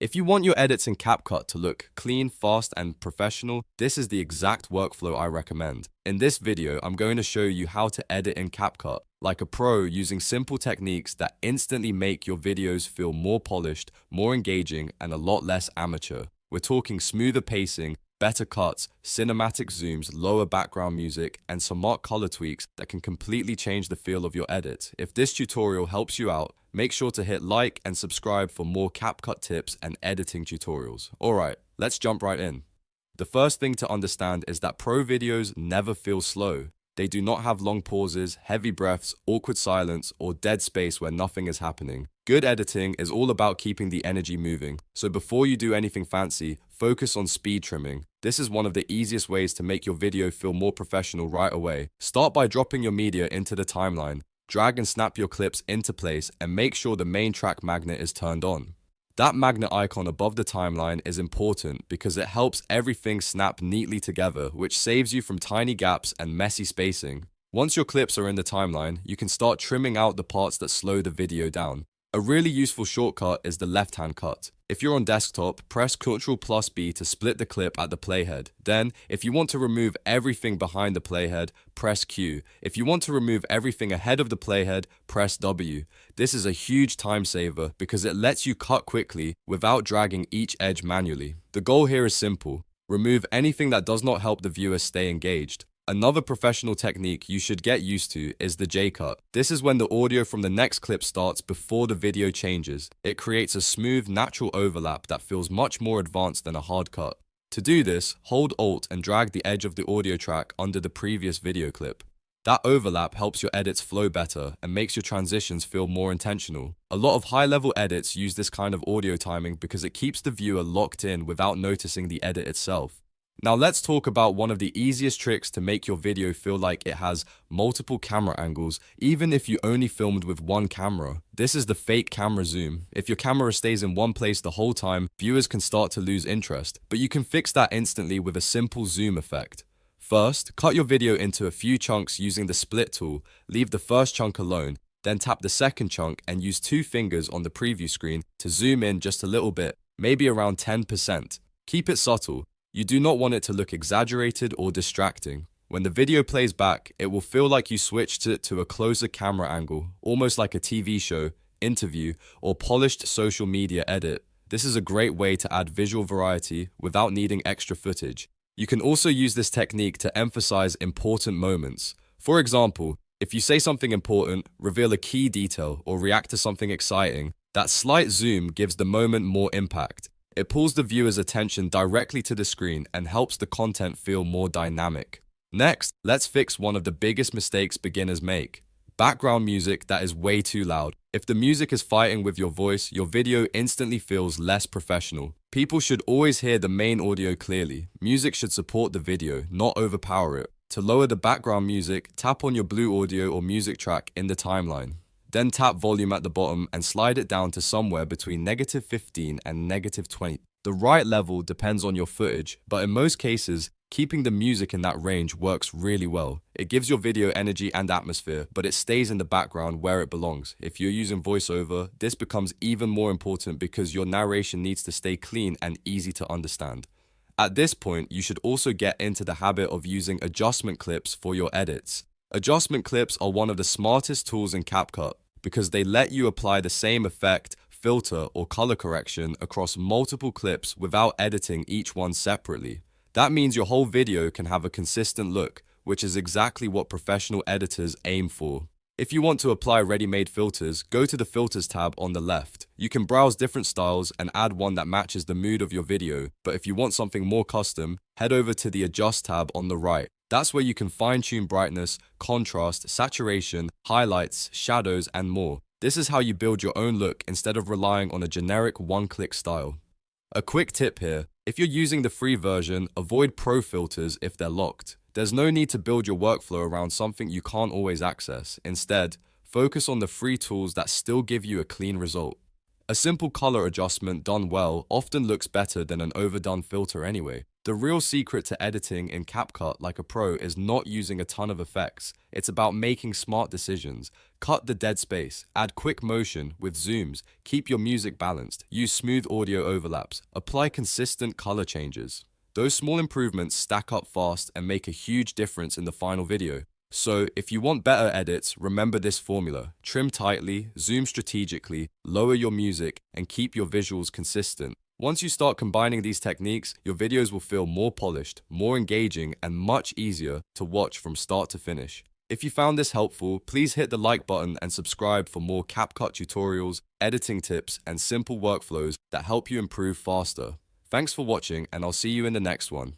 If you want your edits in CapCut to look clean, fast, and professional, this is the exact workflow I recommend. In this video, I'm going to show you how to edit in CapCut like a pro using simple techniques that instantly make your videos feel more polished, more engaging, and a lot less amateur. We're talking smoother pacing, better cuts, cinematic zooms, lower background music, and some smart color tweaks that can completely change the feel of your edit. If this tutorial helps you out, make sure to hit like and subscribe for more CapCut tips and editing tutorials. Alright, let's jump right in. The first thing to understand is that pro videos never feel slow. They do not have long pauses, heavy breaths, awkward silence, or dead space where nothing is happening. Good editing is all about keeping the energy moving. So before you do anything fancy, focus on speed trimming. This is one of the easiest ways to make your video feel more professional right away. Start by dropping your media into the timeline. Drag and snap your clips into place and make sure the main track magnet is turned on. That magnet icon above the timeline is important because it helps everything snap neatly together, which saves you from tiny gaps and messy spacing. Once your clips are in the timeline, you can start trimming out the parts that slow the video down. A really useful shortcut is the left-hand cut. If you're on desktop, press Ctrl+B to split the clip at the playhead. Then, if you want to remove everything behind the playhead, press Q. If you want to remove everything ahead of the playhead, press W. This is a huge time saver because it lets you cut quickly without dragging each edge manually. The goal here is simple. Remove anything that does not help the viewer stay engaged. Another professional technique you should get used to is the J-cut. This is when the audio from the next clip starts before the video changes. It creates a smooth, natural overlap that feels much more advanced than a hard cut. To do this, hold Alt and drag the edge of the audio track under the previous video clip. That overlap helps your edits flow better and makes your transitions feel more intentional. A lot of high-level edits use this kind of audio timing because it keeps the viewer locked in without noticing the edit itself. Now let's talk about one of the easiest tricks to make your video feel like it has multiple camera angles, even if you only filmed with one camera. This is the fake camera zoom. If your camera stays in one place the whole time, viewers can start to lose interest, but you can fix that instantly with a simple zoom effect. First, cut your video into a few chunks using the split tool. Leave the first chunk alone, then tap the second chunk and use 2 fingers on the preview screen to zoom in just a little bit, maybe around 10%. Keep it subtle. You do not want it to look exaggerated or distracting. When the video plays back, it will feel like you switched it to a closer camera angle, almost like a TV show, interview, or polished social media edit. This is a great way to add visual variety without needing extra footage. You can also use this technique to emphasize important moments. For example, if you say something important, reveal a key detail, or react to something exciting, that slight zoom gives the moment more impact. It pulls the viewer's attention directly to the screen and helps the content feel more dynamic. Next, let's fix one of the biggest mistakes beginners make: background music that is way too loud. If the music is fighting with your voice, your video instantly feels less professional. People should always hear the main audio clearly. Music should support the video, not overpower it. To lower the background music, tap on your blue audio or music track in the timeline. Then tap volume at the bottom and slide it down to somewhere between -15 and -20. The right level depends on your footage, but in most cases, keeping the music in that range works really well. It gives your video energy and atmosphere, but it stays in the background where it belongs. If you're using voiceover, this becomes even more important because your narration needs to stay clean and easy to understand. At this point, you should also get into the habit of using adjustment clips for your edits. Adjustment clips are one of the smartest tools in CapCut because they let you apply the same effect, filter, or color correction across multiple clips without editing each one separately. That means your whole video can have a consistent look, which is exactly what professional editors aim for. If you want to apply ready-made filters, go to the Filters tab on the left. You can browse different styles and add one that matches the mood of your video, but if you want something more custom, head over to the Adjust tab on the right. That's where you can fine-tune brightness, contrast, saturation, highlights, shadows, and more. This is how you build your own look instead of relying on a generic one-click style. A quick tip here: if you're using the free version, avoid pro filters if they're locked. There's no need to build your workflow around something you can't always access. Instead, focus on the free tools that still give you a clean result. A simple color adjustment done well often looks better than an overdone filter anyway. The real secret to editing in CapCut like a pro is not using a ton of effects. It's about making smart decisions. Cut the dead space, add quick motion with zooms, keep your music balanced, use smooth audio overlaps, apply consistent color changes. Those small improvements stack up fast and make a huge difference in the final video. So, if you want better edits, remember this formula. Trim tightly, zoom strategically, lower your music, and keep your visuals consistent. Once you start combining these techniques, your videos will feel more polished, more engaging, and much easier to watch from start to finish. If you found this helpful, please hit the like button and subscribe for more CapCut tutorials, editing tips, and simple workflows that help you improve faster. Thanks for watching, and I'll see you in the next one.